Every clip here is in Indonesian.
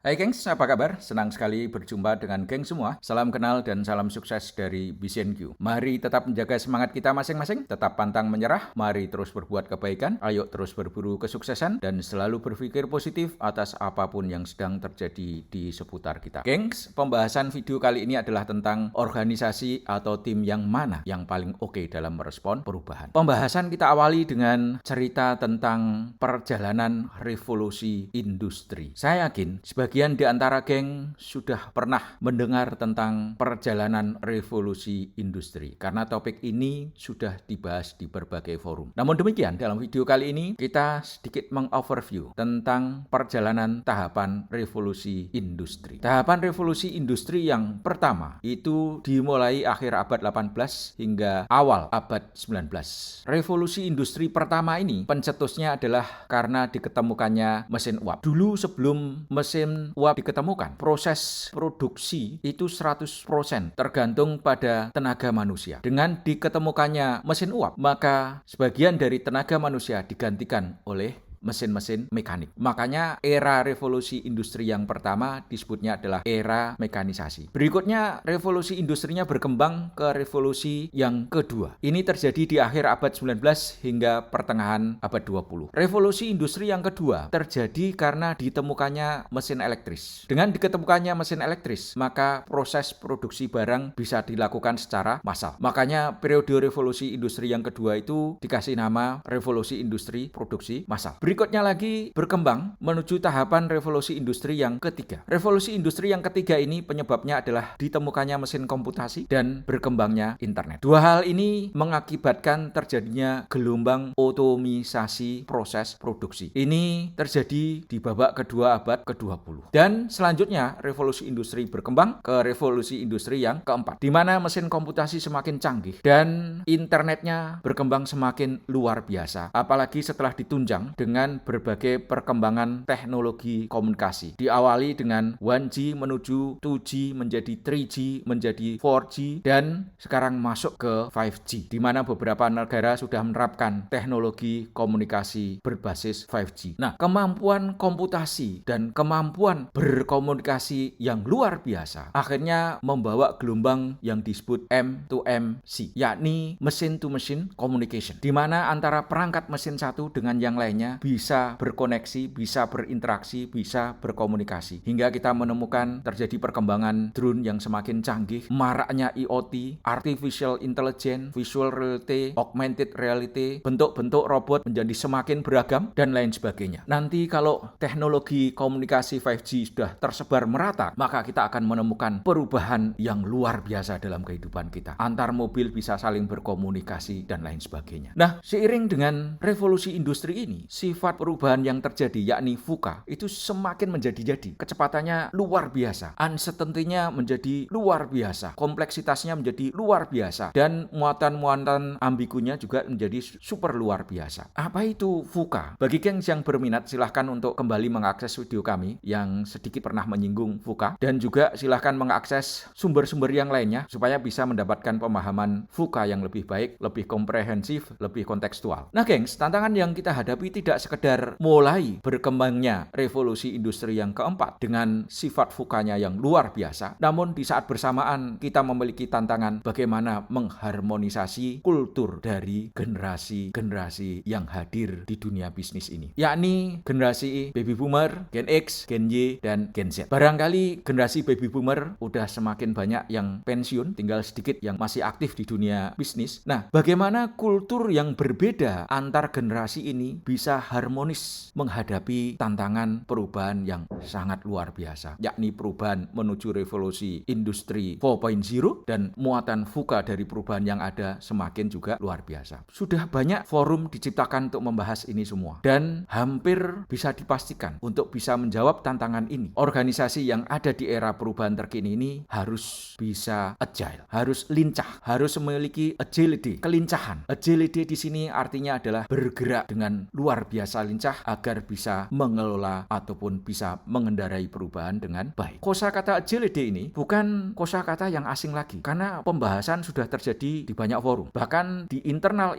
Hai gengs, apa kabar? Senang sekali berjumpa dengan geng semua. Salam kenal dan salam sukses dari BCNQ. Mari tetap menjaga semangat kita masing-masing, tetap pantang menyerah, mari terus berbuat kebaikan, ayo terus berburu kesuksesan, dan selalu berpikir positif atas apapun yang sedang terjadi di seputar kita. Gengs, pembahasan video kali ini adalah tentang organisasi atau tim yang mana yang paling oke dalam merespon perubahan. Pembahasan kita awali dengan cerita tentang perjalanan revolusi industri. Saya yakin sebagian di antara geng sudah pernah mendengar tentang perjalanan revolusi industri karena topik ini sudah dibahas di berbagai forum. Namun demikian, dalam video kali ini kita sedikit mengoverview tentang perjalanan tahapan revolusi industri. Tahapan revolusi industri yang pertama itu dimulai akhir abad 18 hingga awal abad 19. Revolusi industri pertama ini pencetusnya adalah karena diketemukannya mesin uap. Dulu sebelum mesin uap diketemukan, proses produksi itu 100% tergantung pada tenaga manusia. Dengan diketemukannya mesin uap, maka sebagian dari tenaga manusia digantikan oleh mesin-mesin mekanik. Makanya era revolusi industri yang pertama disebutnya adalah era mekanisasi. Berikutnya revolusi industrinya berkembang ke revolusi yang kedua. Ini terjadi di akhir abad 19 hingga pertengahan abad 20. Revolusi industri yang kedua terjadi karena ditemukannya mesin elektris. Dengan diketemukannya mesin elektris, maka proses produksi barang bisa dilakukan secara massal. Makanya periode revolusi industri yang kedua itu dikasih nama revolusi industri produksi massal. Berikutnya lagi berkembang menuju tahapan revolusi industri yang ketiga. Revolusi industri yang ketiga ini penyebabnya adalah ditemukannya mesin komputasi dan berkembangnya internet. Dua hal ini mengakibatkan terjadinya gelombang otomisasi proses produksi. Ini terjadi di babak kedua abad ke-20. Dan selanjutnya revolusi industri berkembang ke revolusi industri yang keempat, di mana mesin komputasi semakin canggih dan internetnya berkembang semakin luar biasa. Apalagi setelah ditunjang dengan berbagai perkembangan teknologi komunikasi. Diawali dengan 1G menuju 2G menjadi 3G menjadi 4G dan sekarang masuk ke 5G, di mana beberapa negara sudah menerapkan teknologi komunikasi berbasis 5G. Nah, kemampuan komputasi dan kemampuan berkomunikasi yang luar biasa akhirnya membawa gelombang yang disebut M2MC, yakni machine to machine communication, di mana antara perangkat mesin satu dengan yang lainnya bisa berkoneksi, bisa berinteraksi, bisa berkomunikasi. Hingga kita menemukan terjadi perkembangan drone yang semakin canggih, maraknya IoT, Artificial Intelligence, Visual Reality, Augmented Reality, bentuk-bentuk robot menjadi semakin beragam, dan lain sebagainya. Nanti kalau teknologi komunikasi 5G sudah tersebar merata, maka kita akan menemukan perubahan yang luar biasa dalam kehidupan kita. Antar mobil bisa saling berkomunikasi, dan lain sebagainya. Nah, seiring dengan revolusi industri ini, sifat perubahan yang terjadi yakni VUCA itu semakin menjadi-jadi. Kecepatannya luar biasa, uncertainty-nya menjadi luar biasa, kompleksitasnya menjadi luar biasa, dan muatan-muatan ambigunya juga menjadi super luar biasa. Apa itu VUCA? Bagi gengs yang berminat, silahkan untuk kembali mengakses video kami yang sedikit pernah menyinggung VUCA, dan juga silahkan mengakses sumber-sumber yang lainnya supaya bisa mendapatkan pemahaman VUCA yang lebih baik, lebih komprehensif, lebih kontekstual. Nah gengs, tantangan yang kita hadapi tidak sekedar mulai berkembangnya revolusi industri yang keempat dengan sifat VUCA-nya yang luar biasa, namun di saat bersamaan kita memiliki tantangan bagaimana mengharmonisasi kultur dari generasi-generasi yang hadir di dunia bisnis ini, yakni generasi baby boomer, Gen X, Gen Y, dan Gen Z. Barangkali generasi baby boomer udah semakin banyak yang pensiun, tinggal sedikit yang masih aktif di dunia bisnis. Nah, bagaimana kultur yang berbeda antar generasi ini bisa harmonis menghadapi tantangan perubahan yang sangat luar biasa, yakni perubahan menuju revolusi industri 4.0 dan muatan VUCA dari perubahan yang ada semakin juga luar biasa. Sudah banyak forum diciptakan untuk membahas ini semua, dan hampir bisa dipastikan untuk bisa menjawab tantangan ini, organisasi yang ada di era perubahan terkini ini harus bisa agile, harus lincah, harus memiliki agility, kelincahan. Agility di sini artinya adalah bergerak dengan luar biasa bahasa lincah agar bisa mengelola ataupun bisa mengendarai perubahan dengan baik. Kosakata agility ini bukan kosakata yang asing lagi, karena pembahasan sudah terjadi di banyak forum. Bahkan di internal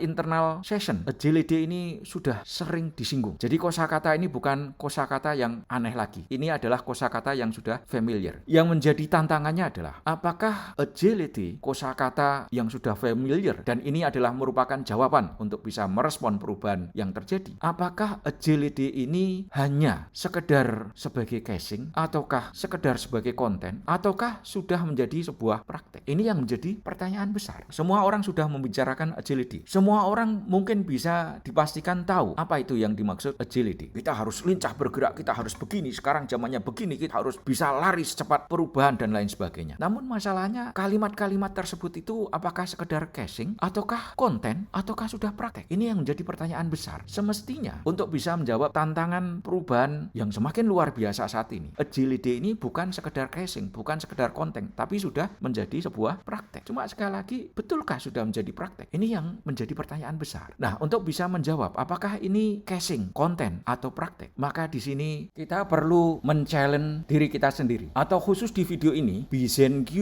session, agility ini sudah sering disinggung. Jadi kosakata ini bukan kosakata yang aneh lagi. Ini adalah kosakata yang sudah familiar. Yang menjadi tantangannya adalah apakah agility kosakata yang sudah familiar dan ini adalah merupakan jawaban untuk bisa merespon perubahan yang terjadi. Apakah agility ini hanya sekedar sebagai casing ataukah sekedar sebagai konten ataukah sudah menjadi sebuah praktek? Ini yang menjadi pertanyaan besar. Semua orang sudah membicarakan agility. Semua orang mungkin bisa dipastikan tahu apa itu yang dimaksud agility. Kita harus lincah bergerak, kita harus begini, sekarang zamannya begini, kita harus bisa lari secepat perubahan dan lain sebagainya. Namun masalahnya kalimat-kalimat tersebut itu apakah sekedar casing ataukah konten ataukah sudah praktek? Ini yang menjadi pertanyaan besar. Semestinya untuk bisa menjawab tantangan perubahan yang semakin luar biasa saat ini, agility ini bukan sekedar casing, bukan sekedar konten, tapi sudah menjadi sebuah praktek. Cuma sekali lagi, betulkah sudah menjadi praktek? Ini yang menjadi pertanyaan besar. Nah, untuk bisa menjawab apakah ini casing, konten atau praktek, maka di sini kita perlu men-challenge diri kita sendiri. Atau khusus di video ini, BZenQ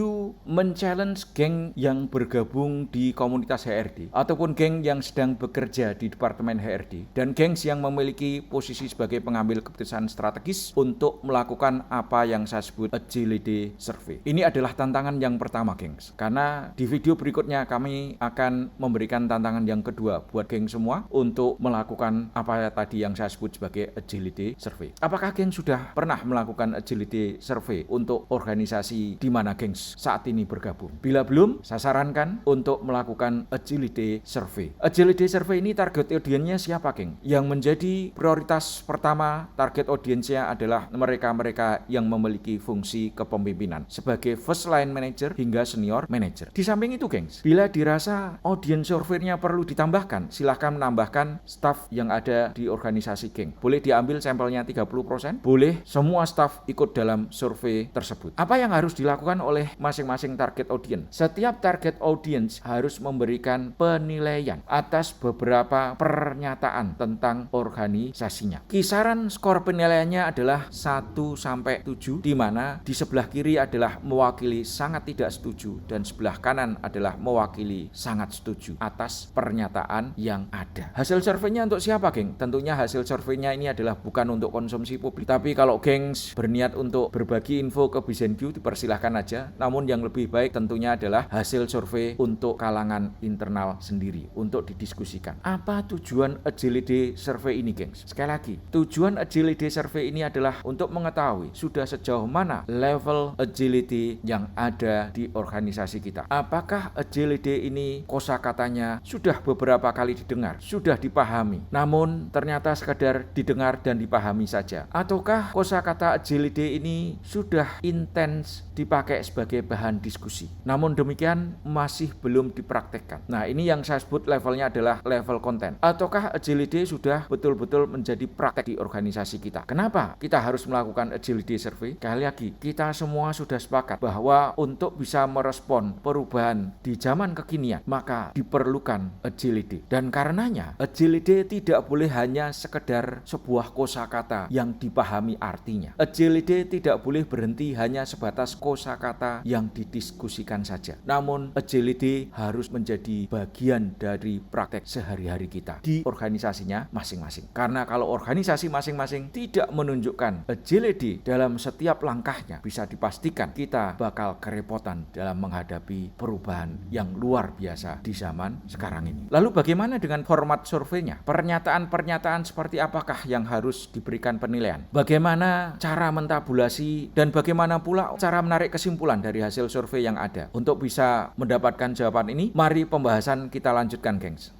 men-challenge geng yang bergabung di komunitas HRD ataupun geng yang sedang bekerja di Departemen HRD dan geng yang memiliki posisi sebagai pengambil keputusan strategis untuk melakukan apa yang saya sebut agility survey. Ini adalah tantangan yang pertama, gengs. Karena di video berikutnya kami akan memberikan tantangan yang kedua buat geng semua untuk melakukan apa tadi yang saya sebut sebagai agility survey. Apakah geng sudah pernah melakukan agility survey untuk organisasi di mana gengs saat ini bergabung? Bila belum, saya sarankan untuk melakukan agility survey. Agility survey ini target audiensnya siapa, geng? Yang menjadi prioritas pertama target audiensnya adalah mereka-mereka yang memiliki fungsi kepemimpinan sebagai first line manager hingga senior manager. Di samping itu, gengs, bila dirasa audience survey-nya perlu ditambahkan, silahkan menambahkan staff yang ada di organisasi geng. Boleh diambil sampelnya 30%, boleh semua staff ikut dalam survei tersebut. Apa yang harus dilakukan oleh masing-masing target audience? Setiap target audience harus memberikan penilaian atas beberapa pernyataan tentang organisasinya. Kisaran skor penilaiannya adalah 1-7, di mana di sebelah kiri adalah mewakili sangat tidak setuju dan sebelah kanan adalah mewakili sangat setuju atas pernyataan yang ada. Hasil surveinya untuk siapa, geng? Tentunya hasil surveinya ini adalah bukan untuk konsumsi publik. Tapi kalau gengs berniat untuk berbagi info ke BZenQ, dipersilahkan aja. Namun yang lebih baik tentunya adalah hasil survei untuk kalangan internal sendiri, untuk didiskusikan. Apa tujuan agility survey ini, gengs? Sekali lagi, tujuan agility survey ini adalah untuk mengetahui sudah sejauh mana level agility yang ada di organisasi kita. Apakah agility ini kosakatanya sudah beberapa kali didengar, sudah dipahami, namun ternyata sekadar didengar dan dipahami saja? Ataukah kosakata agility ini sudah intens dipakai sebagai bahan diskusi, namun demikian masih belum dipraktekkan? Nah, ini yang saya sebut levelnya adalah level konten. Ataukah agility sudah betul-betul menjadi praktek di organisasi kita? Kenapa kita harus melakukan agility survey? Sekali lagi, kita semua sudah sepakat bahwa untuk bisa merespon perubahan di zaman kekinian, maka diperlukan agility. Dan karenanya, agility tidak boleh hanya sekedar sebuah kosakata yang dipahami artinya. Agility tidak boleh berhenti hanya sebatas kosakata yang didiskusikan saja. Namun, agility harus menjadi bagian dari praktek sehari-hari kita di organisasinya masing-masing. Karena kalau organisasi masing-masing tidak menunjukkan agility dalam setiap langkahnya, bisa dipastikan kita bakal kerepotan dalam menghadapi perubahan yang luar biasa di zaman sekarang ini. Lalu bagaimana dengan format surveinya? Pernyataan-pernyataan seperti apakah yang harus diberikan penilaian? Bagaimana cara mentabulasi dan bagaimana pula cara menarik kesimpulan dari hasil survei yang ada? Untuk bisa mendapatkan jawaban ini, mari pembahasan kita lanjutkan, gengs.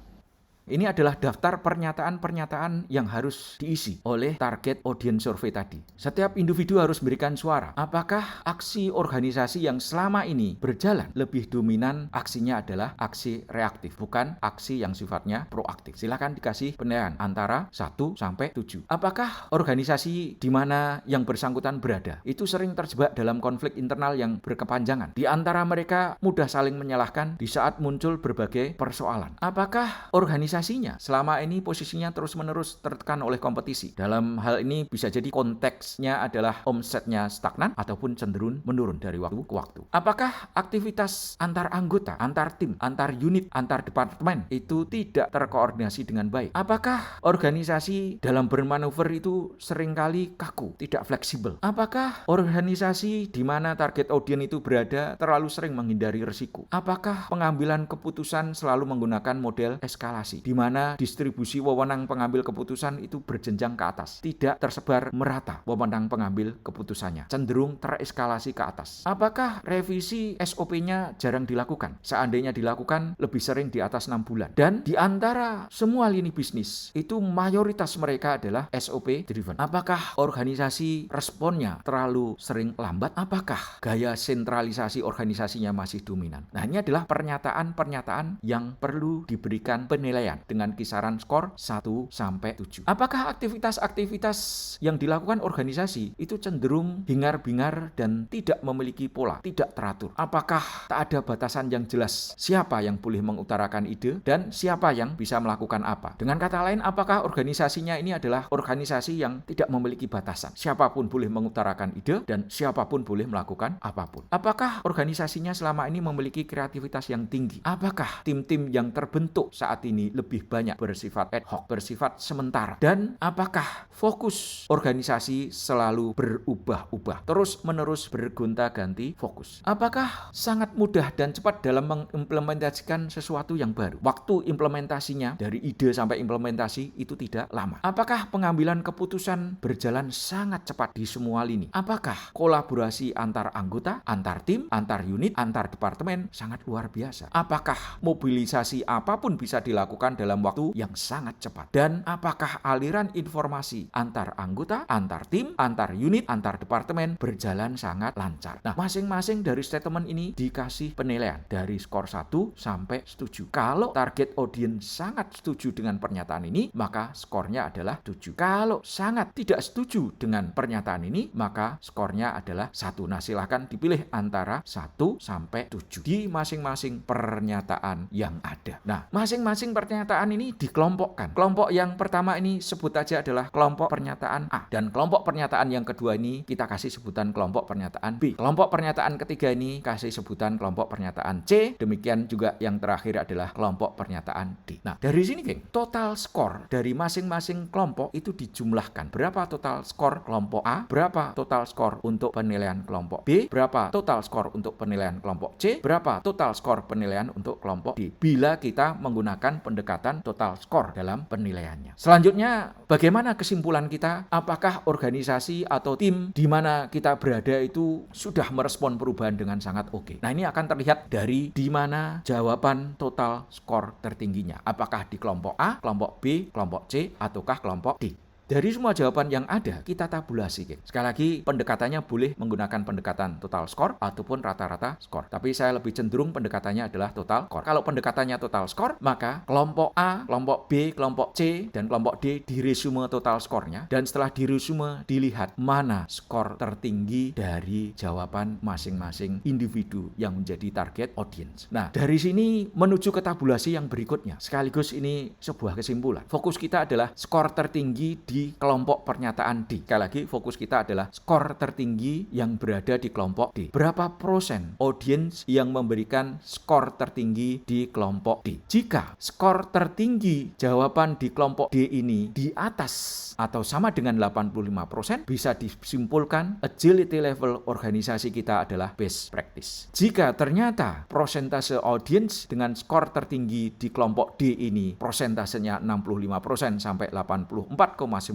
Ini adalah daftar pernyataan-pernyataan yang harus diisi oleh target audience survey tadi. Setiap individu harus memberikan suara. Apakah aksi organisasi yang selama ini berjalan lebih dominan aksinya adalah aksi reaktif, bukan aksi yang sifatnya proaktif? Silakan dikasih penilaian antara 1-7. Apakah organisasi di mana yang bersangkutan berada itu sering terjebak dalam konflik internal yang berkepanjangan? Di antara mereka mudah saling menyalahkan di saat muncul berbagai persoalan. Apakah organisasi organisasinya selama ini posisinya terus-menerus tertekan oleh kompetisi. Dalam hal ini bisa jadi konteksnya adalah omsetnya stagnan ataupun cenderung menurun dari waktu ke waktu. Apakah aktivitas antar anggota, antar tim, antar unit, antar departemen itu tidak terkoordinasi dengan baik? Apakah organisasi dalam bermanuver itu seringkali kaku, tidak fleksibel? Apakah organisasi di mana target audiens itu berada terlalu sering menghindari risiko? Apakah pengambilan keputusan selalu menggunakan model eskalasi, di mana distribusi wewenang pengambil keputusan itu berjenjang ke atas, tidak tersebar merata wewenang pengambil keputusannya, cenderung tereskalasi ke atas? Apakah revisi SOP-nya jarang dilakukan? Seandainya dilakukan, lebih sering di atas 6 bulan. Dan di antara semua lini bisnis, itu mayoritas mereka adalah SOP driven. Apakah organisasi responnya terlalu sering lambat? Apakah gaya sentralisasi organisasinya masih dominan? Nah, ini adalah pernyataan-pernyataan yang perlu diberikan penilaian dengan kisaran skor 1-7. Apakah aktivitas-aktivitas yang dilakukan organisasi itu cenderung bingar-bingar dan tidak memiliki pola, tidak teratur? Apakah tak ada batasan yang jelas siapa yang boleh mengutarakan ide dan siapa yang bisa melakukan apa? Dengan kata lain, apakah organisasinya ini adalah organisasi yang tidak memiliki batasan? Siapapun boleh mengutarakan ide dan siapapun boleh melakukan apapun. Apakah organisasinya selama ini memiliki kreativitas yang tinggi? Apakah tim-tim yang terbentuk saat ini lebih banyak bersifat ad hoc, bersifat sementara? Dan apakah fokus organisasi selalu berubah-ubah, terus-menerus bergonta-ganti fokus? Apakah sangat mudah dan cepat dalam mengimplementasikan sesuatu yang baru? Waktu implementasinya dari ide sampai implementasi itu tidak lama. Apakah pengambilan keputusan berjalan sangat cepat di semua lini? Apakah kolaborasi antar anggota, antar tim, antar unit, antar departemen sangat luar biasa? Apakah mobilisasi apapun bisa dilakukan dalam waktu yang sangat cepat? Dan apakah aliran informasi antar anggota, antar tim, antar unit, antar departemen berjalan sangat lancar? Nah, masing-masing dari statement ini dikasih penilaian dari skor 1 sampai setuju. Kalau target audiens sangat setuju dengan pernyataan ini, maka skornya adalah 7. Kalau sangat tidak setuju dengan pernyataan ini, maka skornya adalah 1. Nah, silahkan dipilih antara 1 sampai 7 di masing-masing pernyataan yang ada. Nah, masing-masing pernyataan ini dikelompokkan. Kelompok yang pertama ini sebut aja adalah kelompok pernyataan A, dan kelompok pernyataan yang kedua ini kita kasih sebutan kelompok pernyataan B. Kelompok pernyataan ketiga ini kasih sebutan kelompok pernyataan C. Demikian juga yang terakhir adalah kelompok pernyataan D. Nah, dari sini geng, total skor dari masing-masing kelompok itu dijumlahkan. Berapa total skor kelompok A, berapa total skor untuk penilaian kelompok B, berapa total skor untuk penilaian kelompok C, berapa total skor penilaian untuk kelompok D, bila kita menggunakan pendekatan total skor dalam penilaiannya. Selanjutnya, bagaimana kesimpulan kita? Apakah organisasi atau tim di mana kita berada itu sudah merespon perubahan dengan sangat oke? Nah, ini akan terlihat dari di mana jawaban total skor tertingginya. Apakah di kelompok A, kelompok B, kelompok C, ataukah kelompok D? Dari semua jawaban yang ada, kita tabulasi, geng. Sekali lagi, pendekatannya boleh menggunakan pendekatan total skor ataupun rata-rata skor. Tapi saya lebih cenderung pendekatannya adalah total skor. Kalau pendekatannya total skor, maka kelompok A, kelompok B, kelompok C, dan kelompok D diresume total skornya. Dan setelah diresume, dilihat mana skor tertinggi dari jawaban masing-masing individu yang menjadi target audience. Nah, dari sini menuju ke tabulasi yang berikutnya. Sekaligus ini sebuah kesimpulan. Fokus kita adalah skor tertinggi di kelompok pernyataan D. Sekali lagi, fokus kita adalah skor tertinggi yang berada di kelompok D. Berapa persen audiens yang memberikan skor tertinggi di kelompok D? Jika skor tertinggi jawaban di kelompok D ini di atas atau sama dengan 85%, bisa disimpulkan agility level organisasi kita adalah best practice. Jika ternyata prosentase audiens dengan skor tertinggi di kelompok D ini prosentasenya 65% sampai 84,9%,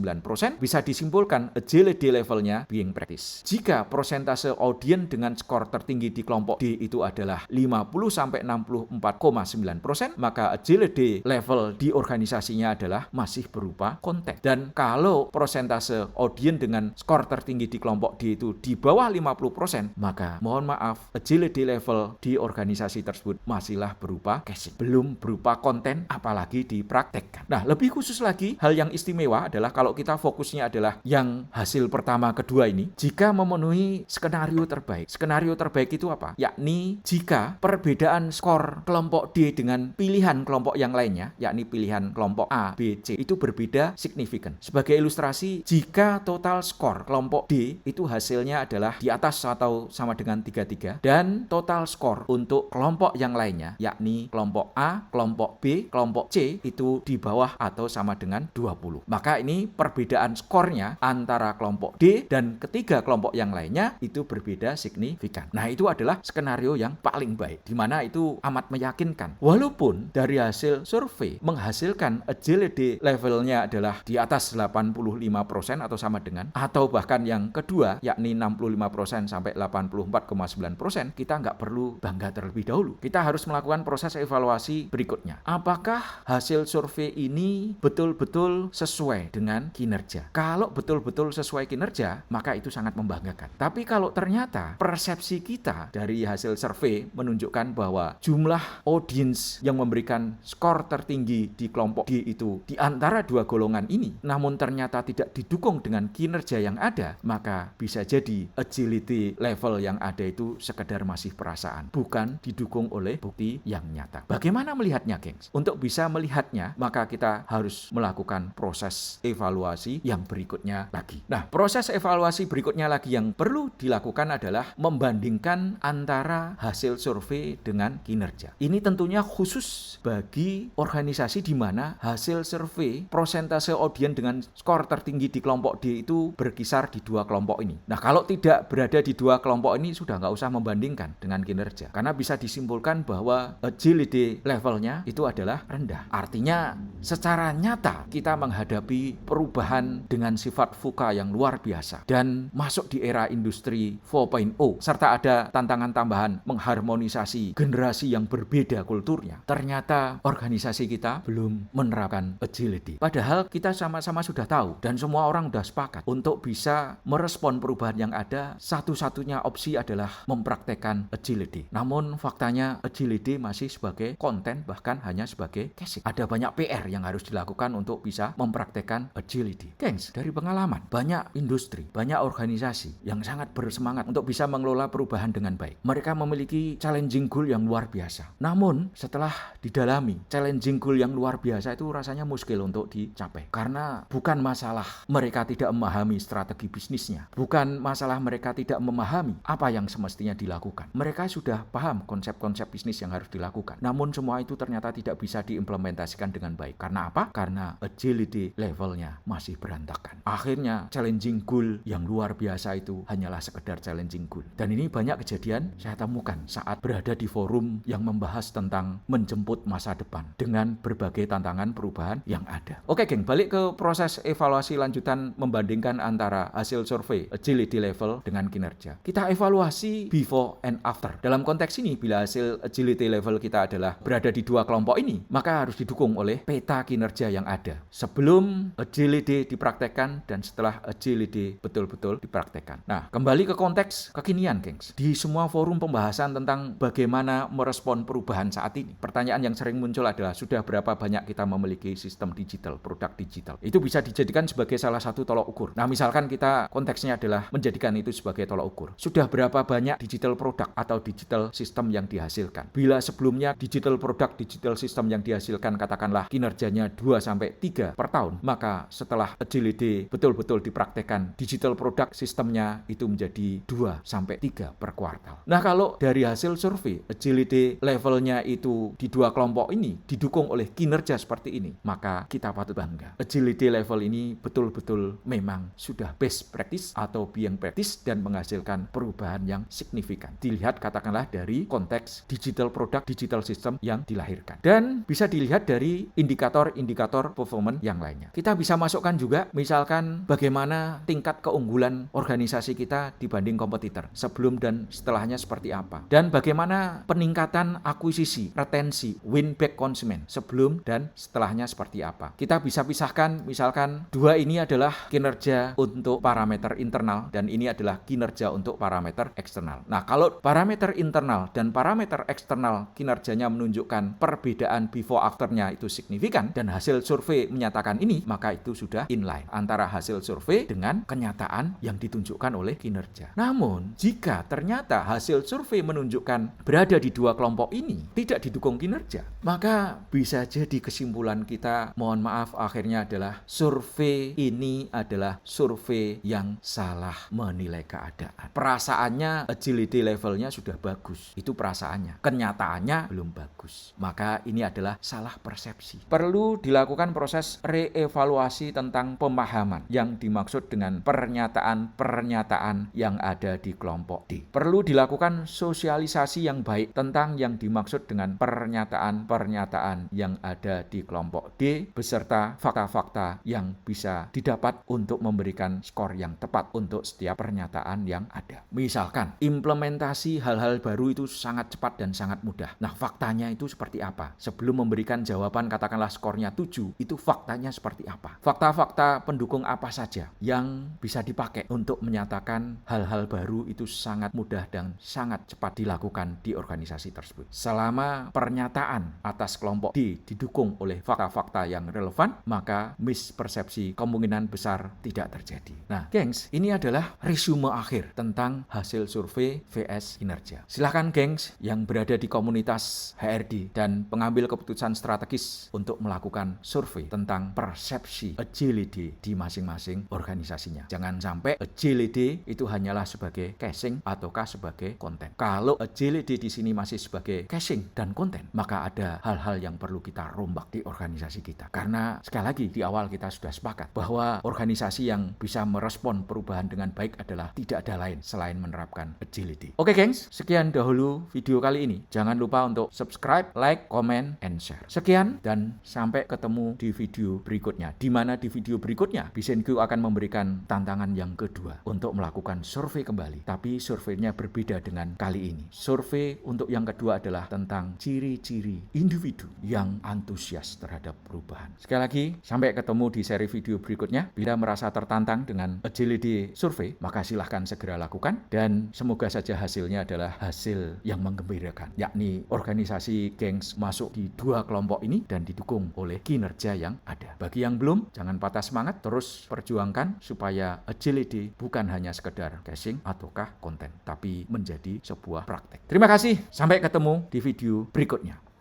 bisa disimpulkan agility levelnya being practice. Jika prosentase audiens dengan skor tertinggi di kelompok D itu adalah 50 sampai 64,9%, maka agility level di organisasinya adalah masih berupa konten. Dan kalau prosentase audiens dengan skor tertinggi di kelompok D itu di bawah 50%, maka mohon maaf, agility level di organisasi tersebut masihlah berupa casing, belum berupa konten, apalagi dipraktekkan. Nah, lebih khusus lagi, hal yang istimewa adalah kalau kalau kita fokusnya adalah yang hasil pertama kedua ini, jika memenuhi skenario terbaik. Skenario terbaik itu apa? Yakni jika perbedaan skor kelompok D dengan pilihan kelompok yang lainnya, yakni pilihan kelompok A, B, C, itu berbeda signifikan. Sebagai ilustrasi, jika total skor kelompok D itu hasilnya adalah di atas atau sama dengan 33, dan total skor untuk kelompok yang lainnya, yakni kelompok A, kelompok B, kelompok C, itu di bawah atau sama dengan 20. Maka ini perbedaan skornya antara kelompok D dan ketiga kelompok yang lainnya itu berbeda signifikan. Nah, itu adalah skenario yang paling baik, di mana itu amat meyakinkan. Walaupun dari hasil survei menghasilkan agility levelnya adalah di atas 85% atau sama dengan, atau bahkan yang kedua yakni 65% sampai 84,9%, kita nggak perlu bangga terlebih dahulu. Kita harus melakukan proses evaluasi berikutnya. Apakah hasil survei ini betul-betul sesuai dengan kinerja? Kalau betul-betul sesuai kinerja, maka itu sangat membanggakan. Tapi kalau ternyata persepsi kita dari hasil survei menunjukkan bahwa jumlah audiens yang memberikan skor tertinggi di kelompok D itu di antara dua golongan ini, namun ternyata tidak didukung dengan kinerja yang ada, maka bisa jadi agility level yang ada itu sekedar masih perasaan, bukan didukung oleh bukti yang nyata. Bagaimana melihatnya, gengs? Untuk bisa melihatnya, maka kita harus melakukan proses evaluasi yang berikutnya lagi. Nah, proses evaluasi berikutnya lagi yang perlu dilakukan adalah membandingkan antara hasil survei dengan kinerja. Ini tentunya khusus bagi organisasi di mana hasil survei persentase audiens dengan skor tertinggi di kelompok D itu berkisar di dua kelompok ini. Nah, kalau tidak berada di dua kelompok ini, sudah nggak usah membandingkan dengan kinerja, karena bisa disimpulkan bahwa agility levelnya itu adalah rendah. Artinya secara nyata kita menghadapi perubahan dengan sifat VUCA yang luar biasa dan masuk di era industri 4.0, serta ada tantangan tambahan mengharmonisasi generasi yang berbeda kulturnya. Ternyata organisasi kita belum menerapkan agility. Padahal kita sama-sama sudah tahu dan semua orang sudah sepakat untuk bisa merespon perubahan yang ada, satu-satunya opsi adalah mempraktekkan agility. Namun faktanya agility masih sebagai konten, bahkan hanya sebagai casing. Ada banyak PR yang harus dilakukan untuk bisa mempraktekkan agility. Gengs, dari pengalaman, banyak industri, banyak organisasi yang sangat bersemangat untuk bisa mengelola perubahan dengan baik. Mereka memiliki challenging goal yang luar biasa. Namun setelah didalami, challenging goal yang luar biasa itu rasanya muskil untuk dicapai. Karena bukan masalah mereka tidak memahami strategi bisnisnya, bukan masalah mereka tidak memahami apa yang semestinya dilakukan. Mereka sudah paham konsep-konsep bisnis yang harus dilakukan. Namun semua itu ternyata tidak bisa diimplementasikan dengan baik. Karena apa? Karena agility levelnya masih berantakan. Akhirnya challenging goal yang luar biasa itu hanyalah sekedar challenging goal. Dan ini banyak kejadian saya temukan saat berada di forum yang membahas tentang menjemput masa depan dengan berbagai tantangan perubahan yang ada. Oke, geng, balik ke proses evaluasi lanjutan membandingkan antara hasil survei agility level dengan kinerja. Kita evaluasi before and after. Dalam konteks ini, bila hasil agility level kita adalah berada di dua kelompok ini, maka harus didukung oleh peta kinerja yang ada sebelum agility dipraktekkan dan setelah agility betul-betul dipraktekkan. Nah, kembali ke konteks kekinian, gengs. Di semua forum pembahasan tentang bagaimana merespon perubahan saat ini, pertanyaan yang sering muncul adalah sudah berapa banyak kita memiliki sistem digital, produk digital. Itu bisa dijadikan sebagai salah satu tolok ukur. Nah, misalkan kita konteksnya adalah menjadikan itu sebagai tolok ukur. Sudah berapa banyak digital produk atau digital system yang dihasilkan? Bila sebelumnya digital produk, digital system yang dihasilkan katakanlah kinerjanya 2-3 per tahun, maka setelah agility betul-betul dipraktekkan, digital produk sistemnya itu menjadi 2-3 per kuartal. Nah, kalau dari hasil survei agility levelnya itu di dua kelompok ini didukung oleh kinerja seperti ini, maka kita patut bangga. Agility level ini betul-betul memang sudah best practice atau being practice dan menghasilkan perubahan yang signifikan. Dilihat katakanlah dari konteks digital product, digital system yang dilahirkan. Dan bisa dilihat dari indikator-indikator performance yang lainnya. Kita bisa masukkan juga misalkan bagaimana tingkat keunggulan organisasi kita dibanding kompetitor sebelum dan setelahnya seperti apa. Dan bagaimana peningkatan akuisisi, retensi, win back konsumen sebelum dan setelahnya seperti apa. Kita bisa pisahkan misalkan dua ini adalah kinerja untuk parameter internal dan ini adalah kinerja untuk parameter eksternal. Nah, kalau parameter internal dan parameter eksternal kinerjanya menunjukkan perbedaan before afternya itu signifikan dan hasil survei menyatakan ini, maka itu sudah inline antara hasil survei dengan kenyataan yang ditunjukkan oleh kinerja. Namun, jika ternyata hasil survei menunjukkan berada di dua kelompok ini tidak didukung kinerja, maka bisa jadi kesimpulan kita, mohon maaf, akhirnya adalah survei ini adalah survei yang salah menilai keadaan. Perasaannya agility levelnya sudah bagus, itu perasaannya. Kenyataannya belum bagus. Maka ini adalah salah persepsi. Perlu dilakukan proses reevaluasi tentang pemahaman yang dimaksud dengan pernyataan-pernyataan yang ada di kelompok D. Perlu dilakukan sosialisasi yang baik tentang yang dimaksud dengan pernyataan-pernyataan yang ada di kelompok D beserta fakta-fakta yang bisa didapat untuk memberikan skor yang tepat untuk setiap pernyataan yang ada. Misalkan, implementasi hal-hal baru itu sangat cepat dan sangat mudah. Nah, faktanya itu seperti apa? Sebelum memberikan jawaban katakanlah skornya 7, itu faktanya seperti apa? Fakta-fakta pendukung apa saja yang bisa dipakai untuk menyatakan hal-hal baru itu sangat mudah dan sangat cepat dilakukan di organisasi tersebut. Selama pernyataan atas kelompok D didukung oleh fakta-fakta yang relevan, maka mispersepsi kemungkinan besar tidak terjadi. Nah, gengs, ini adalah resume akhir tentang hasil survei VS kinerja. Silahkan gengs yang berada di komunitas HRD dan pengambil keputusan strategis untuk melakukan survei tentang persepsi agility di masing-masing organisasinya. Jangan sampai agility itu hanyalah sebagai casing ataukah sebagai konten. Kalau agility di sini masih sebagai casing dan konten, maka ada hal-hal yang perlu kita rombak di organisasi kita. Karena sekali lagi di awal kita sudah sepakat bahwa organisasi yang bisa merespon perubahan dengan baik adalah tidak ada lain selain menerapkan agility. Oke gengs, sekian dahulu video kali ini. Jangan lupa untuk subscribe, like, comment, and share. Sekian dan sampai ketemu di video berikutnya. Di mana di video berikutnya BCNQ akan memberikan tantangan yang kedua untuk melakukan survei kembali. Tapi surveinya berbeda dengan kali ini. Survei untuk yang kedua adalah tentang ciri-ciri individu yang antusias terhadap perubahan. Sekali lagi, sampai ketemu di seri video berikutnya. Bila merasa tertantang dengan agility survei, maka silahkan segera lakukan dan semoga saja hasilnya adalah hasil yang menggembirakan, yakni organisasi gengs masuk di dua kelompok ini dan didukung oleh kinerja yang ada. Bagi yang belum, jangan patah semangat, terus perjuangkan supaya agility bukan hanya sekedar casing ataukah konten, tapi menjadi sebuah praktek. Terima kasih, sampai ketemu di video berikutnya.